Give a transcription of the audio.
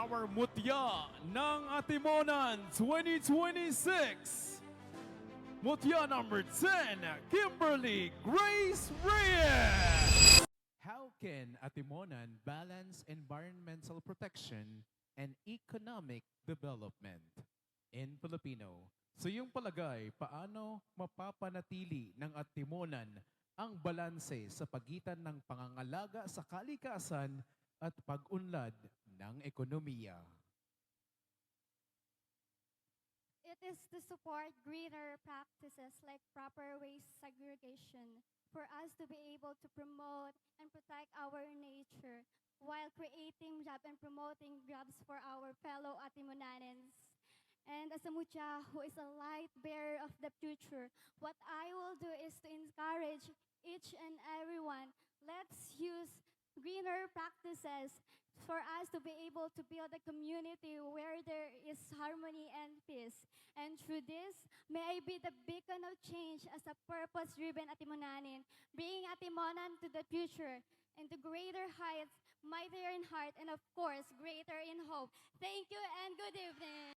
our mutya ng Atimonan 2026. Mutya number 10, Kimberly Grace Reyes. How can Atimonan balance environmental protection and economic development? In Filipino, sa iyong palagay, paano mapapanatili ng Atimonan ang balanse sa pagitan ng pangangalaga sa kalikasan at pag-unlad ng ekonomiya? It is to support greener practices like proper waste segregation for us to be able to promote and protect our nature while creating job and promoting jobs for our fellow Atimonanans. And as a Mucha who is a light bearer of the future, what I will do is to encourage each and everyone, let's use greener practices for us to be able to build a community where there is harmony and peace. And through this, may I be the beacon of change as a purpose-driven Atimonanin, bringing Atimonan to the future and to greater heights, mightier in heart, and of course, greater in hope. Thank you and good evening.